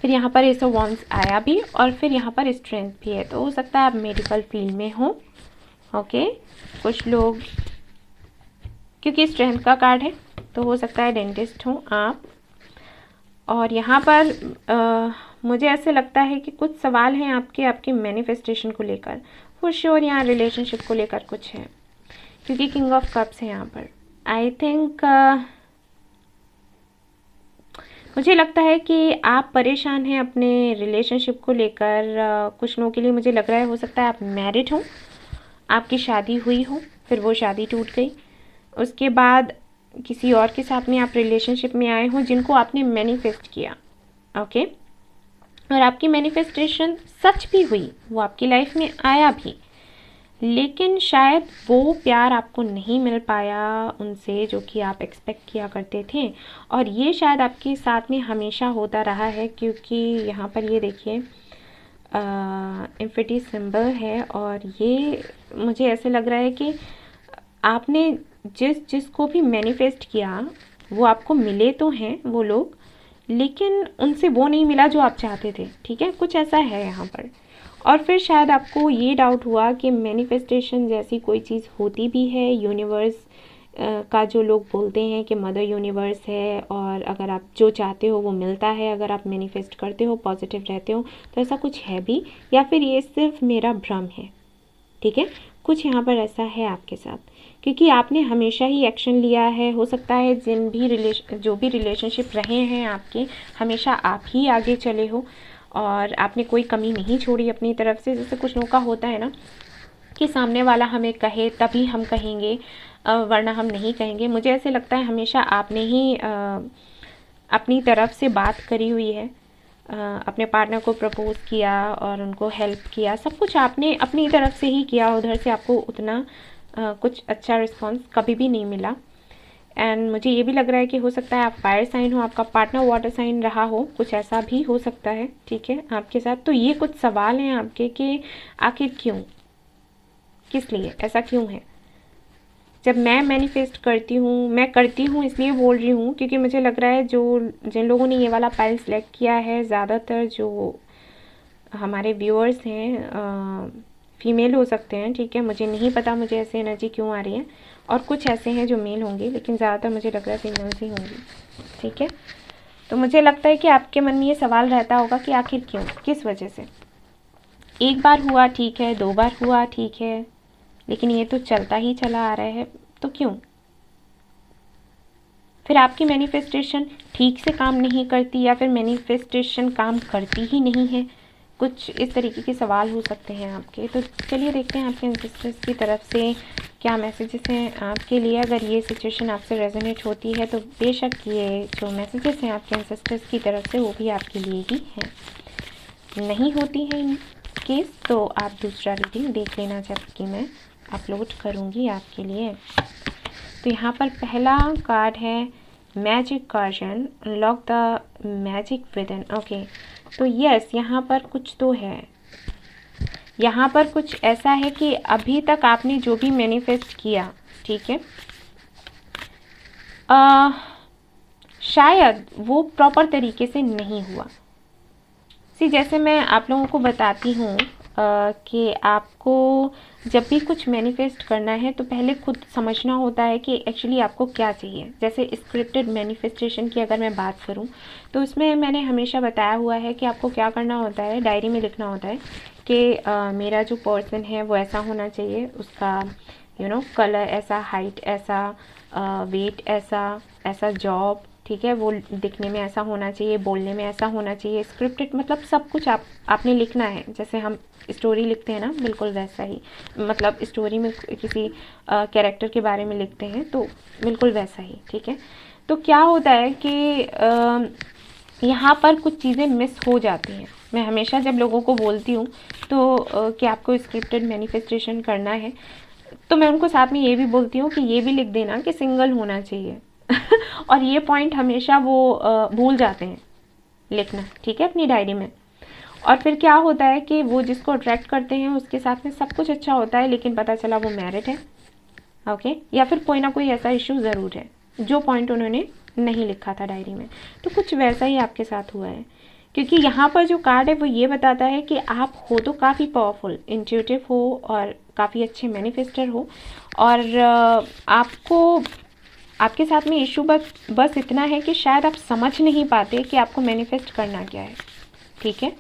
फिर यहाँ पर एस ऑफ वॉन्ड्स आया भी, और फिर यहाँ पर स्ट्रेंथ भी है। तो हो सकता है आप मेडिकल फील्ड में हो, ओके। कुछ लोग, क्योंकि स्ट्रेंथ का कार्ड है, तो हो सकता है डेंटिस्ट हो आप। और यहाँ पर मुझे ऐसे लगता है कि कुछ सवाल हैं आपके मैनिफेस्टेशन को लेकर, फॉर श्योर यहाँ रिलेशनशिप को लेकर कुछ है, क्योंकि किंग ऑफ कप्स है यहाँ पर। आई थिंक मुझे लगता है कि आप परेशान हैं अपने रिलेशनशिप को लेकर। कुछ लोगों के लिए मुझे लग रहा है, हो सकता है आप मैरिड हो, आपकी शादी हुई हो, फिर वो शादी टूट गई, उसके बाद किसी और के साथ में आप रिलेशनशिप में आए हो जिनको आपने मैनिफेस्ट किया, ओके। और आपकी मैनिफेस्टेशन सच भी हुई, वो आपकी लाइफ में आया भी, लेकिन शायद वो प्यार आपको नहीं मिल पाया उनसे जो कि आप एक्सपेक्ट किया करते थे। और ये शायद आपके साथ में हमेशा होता रहा है, क्योंकि यहाँ पर ये देखिए इंफिनिटी सिंबल है, और ये मुझे ऐसे लग रहा है कि आपने जिसको भी मैनिफेस्ट किया वो आपको मिले तो हैं वो लोग, लेकिन उनसे वो नहीं मिला जो आप चाहते थे, ठीक है, कुछ ऐसा है यहाँ पर। और फिर शायद आपको ये डाउट हुआ कि मैनिफेस्टेशन जैसी कोई चीज़ होती भी है, यूनिवर्स का जो लोग बोलते हैं कि मदर यूनिवर्स है, और अगर आप जो चाहते हो वो मिलता है, अगर आप मैनिफेस्ट करते हो, पॉजिटिव रहते हो, तो ऐसा कुछ है भी, या फिर ये सिर्फ मेरा भ्रम है, ठीक है। कुछ यहाँ पर ऐसा है आपके साथ, क्योंकि आपने हमेशा ही एक्शन लिया है। हो सकता है जो भी रिलेशनशिप रहे हैं आपके, हमेशा आप ही आगे चले हो, और आपने कोई कमी नहीं छोड़ी अपनी तरफ से। जैसे कुछ लोगों का होता है ना कि सामने वाला हमें कहे तभी हम कहेंगे, वरना हम नहीं कहेंगे। मुझे ऐसे लगता है हमेशा आपने ही अपनी तरफ से बात करी हुई है, अपने पार्टनर को प्रपोज किया और उनको हेल्प किया, सब कुछ आपने अपनी तरफ से ही किया। उधर से आपको उतना कुछ अच्छा रिस्पॉन्स कभी भी नहीं मिला। एंड मुझे ये भी लग रहा है कि हो सकता है आप फायर साइन हो, आपका पार्टनर वाटर साइन रहा हो, कुछ ऐसा भी हो सकता है, ठीक है, आपके साथ। तो ये कुछ सवाल हैं आपके कि आखिर क्यों, किस लिए, ऐसा क्यों है। जब मैं मैनिफेस्ट करती हूँ, मैं करती हूँ इसलिए बोल रही हूँ क्योंकि मुझे लग रहा है जिन लोगों ने ये वाला पाइल सेलेक्ट किया है, ज़्यादातर जो हमारे व्यूअर्स हैं फीमेल हो सकते हैं, ठीक है, मुझे नहीं पता मुझे ऐसे एनर्जी क्यों आ रही है, और कुछ ऐसे हैं जो मेल होंगे, लेकिन ज़्यादातर मुझे लग रहा है फीमेल्स ही होंगी, ठीक है। तो मुझे लगता है कि आपके मन में ये सवाल रहता होगा कि आखिर क्यों, किस वजह से। एक बार हुआ ठीक है, 2 बार हुआ ठीक है, लेकिन ये तो चलता ही चला आ रहा है, तो क्यों। फिर आपकी मैनिफेस्टेशन ठीक से काम नहीं करती, या फिर मैनिफेस्टेशन काम करती ही नहीं है, कुछ इस तरीके के सवाल हो सकते हैं आपके। तो चलिए देखते हैं आपके एंसेस्टर्स की तरफ से क्या मैसेजेस हैं आपके लिए। अगर ये सिचुएशन आपसे रेजोनेट होती है तो बेशक ये जो मैसेजेस हैं आपके एंसेस्टर्स की तरफ से वो भी आपके लिए ही हैं। नहीं होती है इन केस तो आप दूसरा रीडिंग देख लेना, जबकि मैं अपलोड करूँगी आपके लिए। तो यहाँ पर पहला कार्ड है magic Curzon, unlock the magic within, okay. तो यस, यहाँ पर कुछ तो है, यहाँ पर कुछ ऐसा है कि अभी तक आपने जो भी मैनिफेस्ट किया, ठीक है, शायद वो प्रॉपर तरीके से नहीं हुआ। जैसे मैं आप लोगों को बताती हूँ, कि आपको जब भी कुछ मैनिफेस्ट करना है तो पहले खुद समझना होता है कि एक्चुअली आपको क्या चाहिए। जैसे स्क्रिप्टेड मैनिफेस्टेशन की अगर मैं बात करूं तो उसमें मैंने हमेशा बताया हुआ है कि आपको क्या करना होता है, डायरी में लिखना होता है कि मेरा जो पर्सन है वो ऐसा होना चाहिए, उसका कलर ऐसा, हाइट ऐसा, वेट ऐसा, ऐसा जॉब, ठीक है, वो दिखने में ऐसा होना चाहिए, बोलने में ऐसा होना चाहिए। स्क्रिप्टेड मतलब सब कुछ आपने लिखना है, जैसे हम स्टोरी लिखते हैं ना, बिल्कुल वैसा ही, मतलब स्टोरी में किसी कैरेक्टर के बारे में लिखते हैं तो बिल्कुल वैसा ही, ठीक है। तो क्या होता है कि यहाँ पर कुछ चीज़ें मिस हो जाती हैं। मैं हमेशा जब लोगों को बोलती हूँ तो कि आपको स्क्रिप्टेड मैनिफेस्टेशन करना है तो मैं उनको साथ में ये भी बोलती हूँ कि ये भी लिख देना कि सिंगल होना चाहिए और ये पॉइंट हमेशा वो भूल जाते हैं लिखना, ठीक है, अपनी डायरी में। और फिर क्या होता है कि वो जिसको अट्रैक्ट करते हैं उसके साथ में सब कुछ अच्छा होता है, लेकिन पता चला वो मैरिड है, ओके, या फिर कोई ना कोई ऐसा इशू ज़रूर है जो पॉइंट उन्होंने नहीं लिखा था डायरी में। तो कुछ वैसा ही आपके साथ हुआ है, क्योंकि यहाँ पर जो कार्ड है वो ये बताता है कि आप हो तो काफ़ी पावरफुल, इंट्यूटिव हो और काफ़ी अच्छे मैनिफेस्टर हो, और आपको आपके साथ में इशू बस इतना है कि शायद आप समझ नहीं पाते कि आपको मैनिफेस्ट करना क्या है, ठीक है।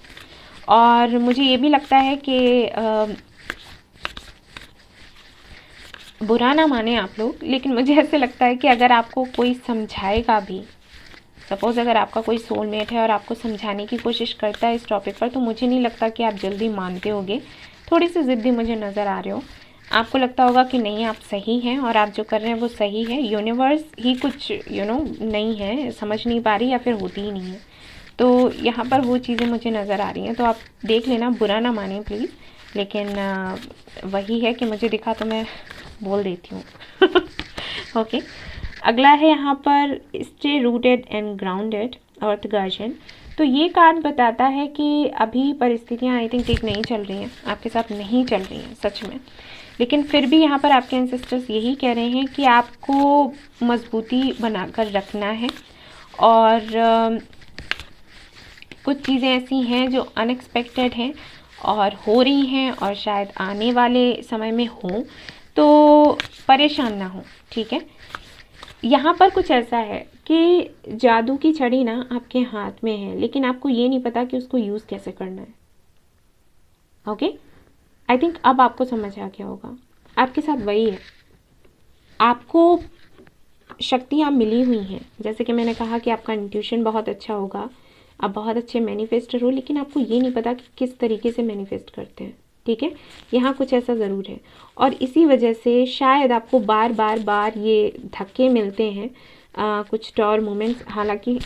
और मुझे ये भी लगता है कि बुरा ना माने आप लोग, लेकिन मुझे ऐसे लगता है कि अगर आपको कोई समझाएगा भी, सपोज़ अगर आपका कोई सोलमेट है और आपको समझाने की कोशिश करता है इस टॉपिक पर, तो मुझे नहीं लगता कि आप जल्दी मानते होगे। थोड़ी सी ज़िद्दी मुझे नज़र आ रहे हो, आपको लगता होगा कि नहीं आप सही हैं और आप जो कर रहे हैं वो सही है, यूनिवर्स ही कुछ नहीं है, समझ नहीं पा रही या फिर होती ही नहीं है। तो यहाँ पर वो चीज़ें मुझे नज़र आ रही हैं, तो आप देख लेना, बुरा ना माने प्लीज़। लेकिन वही है कि मुझे दिखा तो मैं बोल देती हूँ ओके। अगला है यहाँ पर stay rooted and grounded, earth guardian. तो ये कार्ड बताता है कि अभी परिस्थितियाँ आई थिंक ठीक नहीं चल रही हैं, आपके साथ नहीं चल रही हैं सच में, लेकिन फिर भी यहाँ पर आपके एंसेस्टर्स यही कह रहे हैं कि आपको मजबूती बनाकर रखना है, और कुछ चीज़ें ऐसी हैं जो अनएक्सपेक्टेड हैं और हो रही हैं और शायद आने वाले समय में हो, तो परेशान ना हो, ठीक है। यहाँ पर कुछ ऐसा है कि जादू की छड़ी ना आपके हाथ में है, लेकिन आपको ये नहीं पता कि उसको यूज़ कैसे करना है, ओके। आई थिंक अब आपको समझ आ गया होगा, आपके साथ वही है, आपको शक्तियाँ मिली हुई हैं। जैसे कि मैंने कहा कि आपका इंट्यूशन बहुत अच्छा होगा, आप बहुत अच्छे मैनिफेस्टर हो, लेकिन आपको ये नहीं पता कि किस तरीके से मैनिफेस्ट करते हैं, ठीक है। यहाँ कुछ ऐसा ज़रूर है, और इसी वजह से शायद आपको बार बार बार ये धक्के मिलते हैं, कुछ टॉवर मोमेंट्स। हालांकि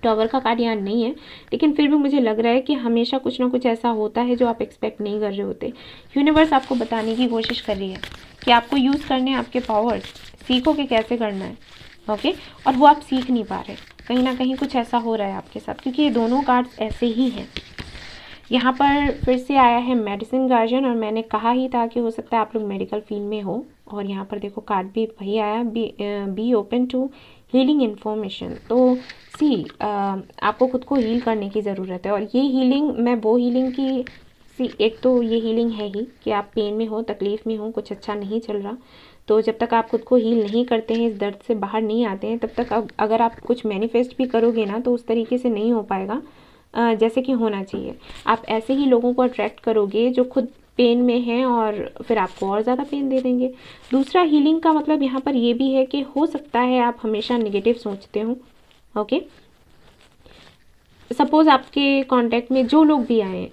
टॉवर का कार्ड यहाँ नहीं है, लेकिन फिर भी मुझे लग रहा है कि हमेशा कुछ ना कुछ ऐसा होता है जो आप एक्सपेक्ट नहीं कर रहे होते। यूनिवर्स आपको बताने की कोशिश कर रही है कि आपको यूज़ करने हैं आपके पावर्स, सीखो कि कैसे करना है, ओके। और वो आप सीख नहीं पा रहे, कहीं ना कहीं कुछ ऐसा हो रहा है आपके साथ, क्योंकि ये दोनों कार्ड्स ऐसे ही हैं। यहाँ पर फिर से आया है मेडिसिन गार्जियन, और मैंने कहा ही था कि हो सकता है आप लोग मेडिकल फील्ड में हो, और यहाँ पर देखो कार्ड भी वही आया, be open to healing information. तो सी आपको खुद को हील करने की ज़रूरत है, और ये हीलिंग, मैं वो हीलिंग की एक तो ये हीलिंग है ही कि आप पेन में हो, तकलीफ़ में हो, कुछ अच्छा नहीं चल रहा, तो जब तक आप खुद को हील नहीं करते हैं, इस दर्द से बाहर नहीं आते हैं, तब तक अगर आप कुछ मैनिफेस्ट भी करोगे ना तो उस तरीके से नहीं हो पाएगा जैसे कि होना चाहिए। आप ऐसे ही लोगों को अट्रैक्ट करोगे जो खुद पेन में हैं, और फिर आपको और ज़्यादा पेन दे देंगे। दूसरा, हीलिंग का मतलब यहाँ पर ये भी है कि हो सकता है आप हमेशा नेगेटिव सोचते हो, ओके। सपोज़ आपके कांटेक्ट में जो लोग भी आए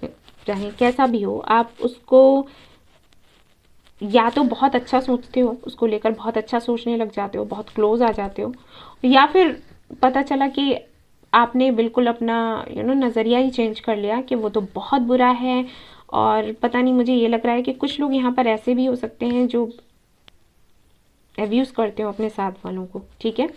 रहें, कैसा भी हो, आप उसको या तो बहुत अच्छा सोचते हो, उसको लेकर बहुत अच्छा सोचने लग जाते हो, बहुत क्लोज आ जाते हो, या फिर पता चला कि आपने बिल्कुल अपना नज़रिया ही चेंज कर लिया कि वो तो बहुत बुरा है। और पता नहीं, मुझे ये लग रहा है कि कुछ लोग यहाँ पर ऐसे भी हो सकते हैं जो एब्यूज़ करते हो अपने साथ वालों को, ठीक है।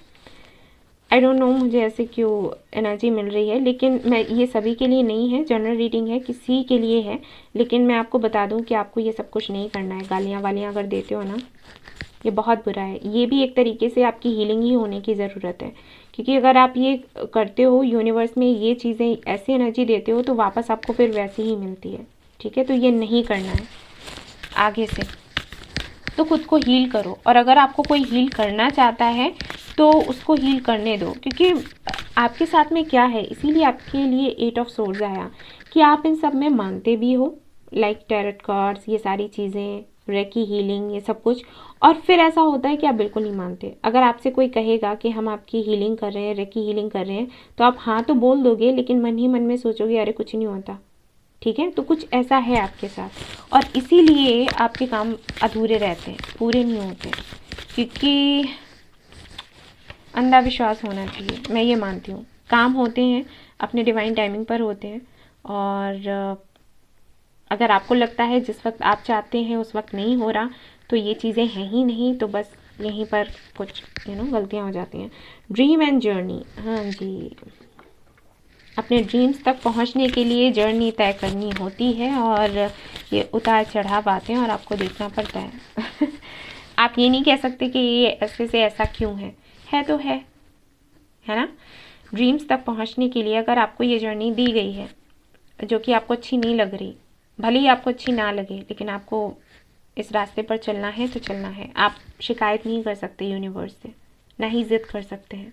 आई डोंट नो मुझे ऐसे क्यों एनर्जी मिल रही है, लेकिन मैं ये सभी के लिए नहीं है, जनरल रीडिंग है, किसी के लिए है। लेकिन मैं आपको बता दूं कि आपको ये सब कुछ नहीं करना है। गालियाँ वालियाँ अगर देते हो ना, ये बहुत बुरा है, ये भी एक तरीके से आपकी हीलिंग ही होने की ज़रूरत है, क्योंकि अगर आप ये करते हो, यूनिवर्स में ये चीज़ें ऐसी एनर्जी देते हो तो वापस आपको फिर वैसी ही मिलती है। ठीक है, तो ये नहीं करना है आगे से। तो खुद को हील करो, और अगर आपको कोई हील करना चाहता है तो उसको हील करने दो, क्योंकि आपके साथ में क्या है, इसीलिए आपके लिए 8 ऑफ सोर्ड्स आया कि आप इन सब में मानते भी हो, लाइक टैरोट कार्ड्स, ये सारी चीज़ें, रेकी हीलिंग, ये सब कुछ। और फिर ऐसा होता है कि आप बिल्कुल नहीं मानते। अगर आपसे कोई कहेगा कि हम आपकी हीलिंग कर रहे हैं, रेकी हीलिंग कर रहे हैं, तो आप हाँ तो बोल दोगे, लेकिन मन ही मन में सोचोगे अरे कुछ नहीं होता। ठीक है, तो कुछ ऐसा है आपके साथ, और इसीलिए आपके काम अधूरे रहते हैं, पूरे नहीं होते, क्योंकि अंधा विश्वास होना चाहिए। मैं ये मानती हूँ काम होते हैं, अपने डिवाइन टाइमिंग पर होते हैं, और अगर आपको लगता है जिस वक्त आप चाहते हैं उस वक्त नहीं हो रहा, तो ये चीज़ें हैं ही नहीं, तो बस यहीं पर कुछ गलतियाँ हो जाती हैं। ड्रीम एंड जर्नी, हाँ जी, अपने ड्रीम्स तक पहुंचने के लिए जर्नी तय करनी होती है, और ये उतार चढ़ाव आते हैं और आपको देखना पड़ता है। आप ये नहीं कह सकते कि ये ऐसे से ऐसा क्यों है तो है ना। ड्रीम्स तक पहुंचने के लिए अगर आपको ये जर्नी दी गई है जो कि आपको अच्छी नहीं लग रही, भले ही आपको अच्छी ना लगे, लेकिन आपको इस रास्ते पर चलना है तो चलना है। आप शिकायत नहीं कर सकते यूनिवर्स से, ना ही जिद कर सकते हैं।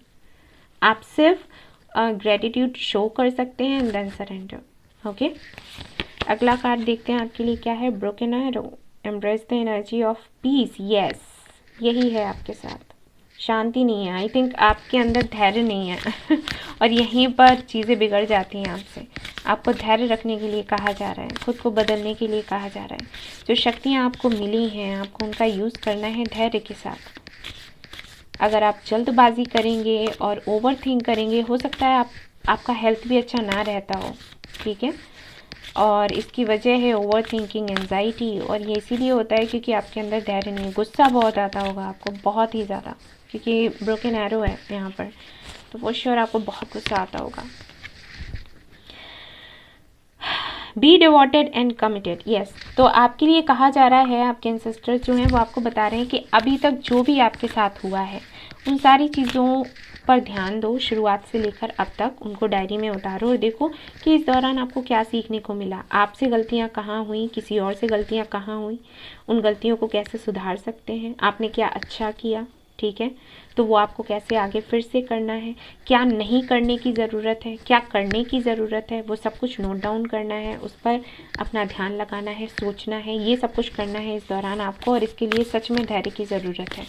आप सिर्फ ग्रेटिट्यूड शो कर सकते हैं एंड देन सरेंडर। ओके, अगला कार्ड देखते हैं आपके लिए क्या है। Broken arrow, embrace the energy of peace. Yes, यही है आपके साथ, शांति नहीं है। आई थिंक आपके अंदर धैर्य नहीं है और यहीं पर चीज़ें बिगड़ जाती हैं आपसे। आपको धैर्य रखने के लिए कहा जा रहा है, खुद को बदलने के लिए कहा जा रहा है। जो शक्तियाँ आपको मिली हैं, आपको उनका यूज़ करना है धैर्य के साथ। अगर आप जल्दबाजी करेंगे और ओवर थिंक करेंगे, हो सकता है आपका हेल्थ भी अच्छा ना रहता हो। ठीक है, और इसकी वजह है ओवर थिंकिंग, एंजाइटी, और ये इसीलिए होता है क्योंकि आपके अंदर धैर्य नहीं है। गुस्सा बहुत आता होगा आपको, बहुत ही ज़्यादा, क्योंकि ब्रोकन एरो है यहाँ पर, तो वो श्योर आपको बहुत गुस्सा आता होगा। Be devoted and committed. Yes, तो आपके लिए कहा जा रहा है, आपके एंसेस्टर्स जो हैं वो आपको बता रहे हैं कि अभी तक जो भी आपके साथ हुआ है उन सारी चीज़ों पर ध्यान दो, शुरुआत से लेकर अब तक उनको डायरी में उतारो और देखो कि इस दौरान आपको क्या सीखने को मिला। आपसे गलतियाँ कहाँ हुई, किसी और से गलतियाँ कहाँ हुई, उन गलतियों को कैसे सुधार सकते हैं, आपने क्या अच्छा किया। ठीक है, तो वो आपको कैसे आगे फिर से करना है, क्या नहीं करने की ज़रूरत है, क्या करने की ज़रूरत है, वो सब कुछ नोट डाउन करना है, उस पर अपना ध्यान लगाना है, सोचना है, ये सब कुछ करना है इस दौरान आपको। और इसके लिए सच में धैर्य की ज़रूरत है।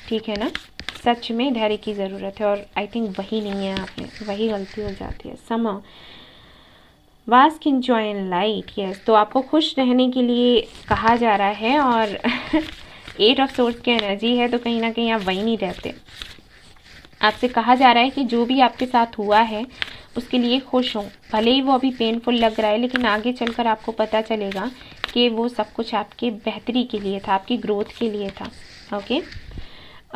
ठीक है ना, सच में धैर्य की ज़रूरत है, और आई थिंक वही नहीं है आप में, वही गलती हो जाती है। समर, वास्क एंजॉय इन लाइट। यस, तो आपको खुश रहने के लिए कहा जा रहा है, और 8 ऑफ सोर्स की एनर्जी है, तो कहीं ना कहीं आप वही नहीं रहते। आपसे कहा जा रहा है कि जो भी आपके साथ हुआ है उसके लिए खुश हों, भले ही वो अभी पेनफुल लग रहा है, लेकिन आगे चलकर आपको पता चलेगा कि वो सब कुछ आपके बेहतरी के लिए था, आपकी ग्रोथ के लिए था। Okay,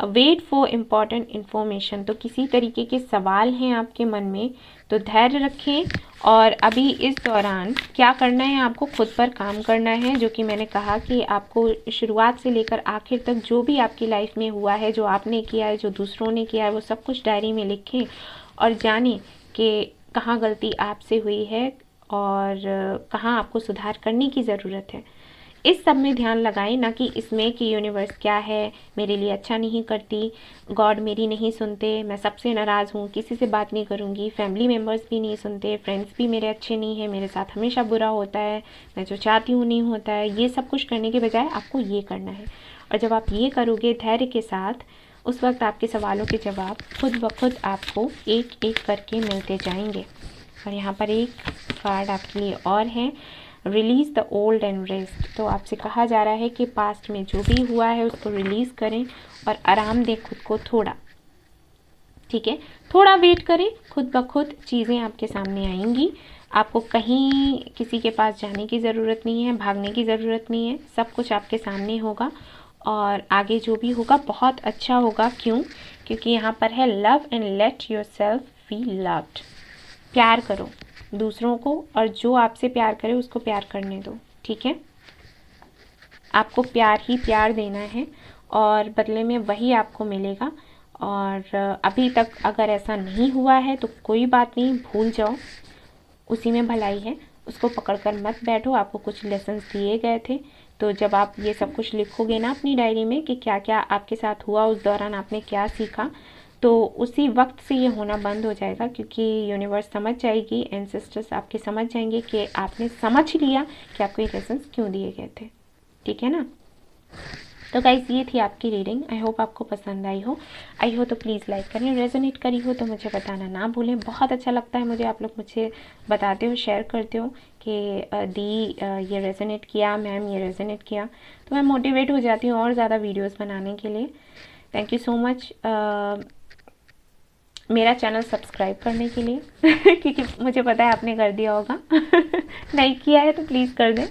wait for important information, तो किसी तरीके के सवाल हैं आपके मन में, तो धैर्य रखें। और अभी इस दौरान क्या करना है, आपको खुद पर काम करना है, जो कि मैंने कहा कि आपको शुरुआत से लेकर आखिर तक जो भी आपकी लाइफ में हुआ है, जो आपने किया है, जो दूसरों ने किया है, वो सब कुछ डायरी में लिखें और जानें कि कहाँ गलती आपसे हुई है और कहाँ आपको सुधार करने की ज़रूरत है। इस सब में ध्यान लगाएं, ना कि इसमें कि यूनिवर्स क्या है, मेरे लिए अच्छा नहीं करती, गॉड मेरी नहीं सुनते, मैं सबसे नाराज़ हूँ, किसी से बात नहीं करूँगी, फैमिली मेम्बर्स भी नहीं सुनते, फ्रेंड्स भी मेरे अच्छे नहीं हैं, मेरे साथ हमेशा बुरा होता है, मैं जो चाहती हूँ नहीं होता है। ये सब कुछ करने के बजाय आपको ये करना है, और जब आप ये करोगे धैर्य के साथ, उस वक्त आपके सवालों के जवाब खुद ब खुद आपको एक एक करके मिलते जाएंगे। और यहाँ पर एक कार्ड आपके लिए और है, release the old and rest. तो आपसे कहा जा रहा है कि पास्ट में जो भी हुआ है उसको रिलीज़ करें और आराम दें खुद को थोड़ा। ठीक है, थोड़ा वेट करें, खुद ब खुद चीज़ें आपके सामने आएंगी। आपको कहीं किसी के पास जाने की ज़रूरत नहीं है, भागने की ज़रूरत नहीं है, सब कुछ आपके सामने होगा और आगे जो भी होगा बहुत अच्छा होगा। क्यों? क्योंकि यहाँ पर है love and let your self feel loved. प्यार करो दूसरों को, और जो आपसे प्यार करे उसको प्यार करने दो। ठीक है, आपको प्यार ही प्यार देना है और बदले में वही आपको मिलेगा। और अभी तक अगर ऐसा नहीं हुआ है तो कोई बात नहीं, भूल जाओ, उसी में भलाई है। उसको पकड़कर मत बैठो। आपको कुछ लेसन्स दिए गए थे, तो जब आप ये सब कुछ लिखोगे ना अपनी डायरी में कि क्या क्या आपके साथ हुआ, उस दौरान आपने क्या सीखा, तो उसी वक्त से ये होना बंद हो जाएगा, क्योंकि यूनिवर्स समझ जाएगी, एंसेस्टर्स आपके समझ जाएंगे कि आपने समझ लिया कि आपको ये लेसन्स क्यों दिए गए थे। ठीक है ना। तो गाइज़ ये थी आपकी रीडिंग। आई होप आपको पसंद आई हो। आई हो तो प्लीज़ लाइक करें, रेजोनेट करी हो तो मुझे बताना ना भूलें। बहुत अच्छा लगता है मुझे, आप लोग मुझे बताते हो, शेयर करते हो कि दी ये रेजोनेट किया, मैम ये रेजोनेट किया, तो मैं मोटिवेट हो जाती हूँ और ज़्यादा वीडियोज़ बनाने के लिए। थैंक यू सो मच मेरा चैनल सब्सक्राइब करने के लिए क्योंकि मुझे पता है आपने कर दिया होगा नहीं किया है तो प्लीज़ कर दें।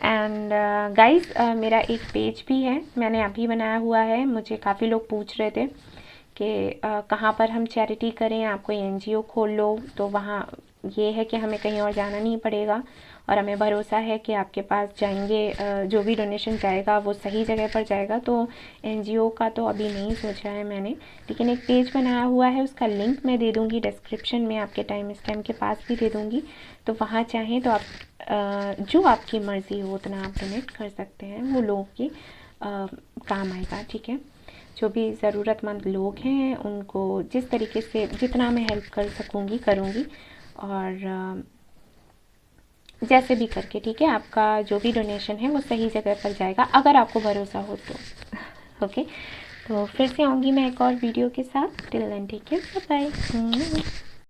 एंड गाइस मेरा एक पेज भी है, मैंने अभी बनाया हुआ है। मुझे काफ़ी लोग पूछ रहे थे कि कहाँ पर हम चैरिटी करें, आप कोई एनजीओ खोल लो। तो वहाँ ये है कि हमें कहीं और जाना नहीं पड़ेगा और हमें भरोसा है कि आपके पास जाएंगे, जो भी डोनेशन जाएगा वो सही जगह पर जाएगा। तो एनजीओ का तो अभी नहीं सोचा है मैंने, लेकिन एक पेज बनाया हुआ है, उसका लिंक मैं दे दूँगी डिस्क्रिप्शन में, आपके टाइम स्टैम्प के पास भी दे दूँगी। तो वहाँ चाहें तो आप जो आपकी मर्ज़ी हो उतना आप डोनेट कर सकते हैं, वो लोगों की काम आएगा। ठीक है, जो भी ज़रूरतमंद लोग हैं उनको जिस तरीके से जितना मैं हेल्प कर सकूँगी करूँगी, और जैसे भी करके। ठीक है, आपका जो भी डोनेशन है वो सही जगह पर जाएगा, अगर आपको भरोसा हो तो। ओके, तो फिर से आऊँगी मैं एक और वीडियो के साथ। Till then take care, bye bye.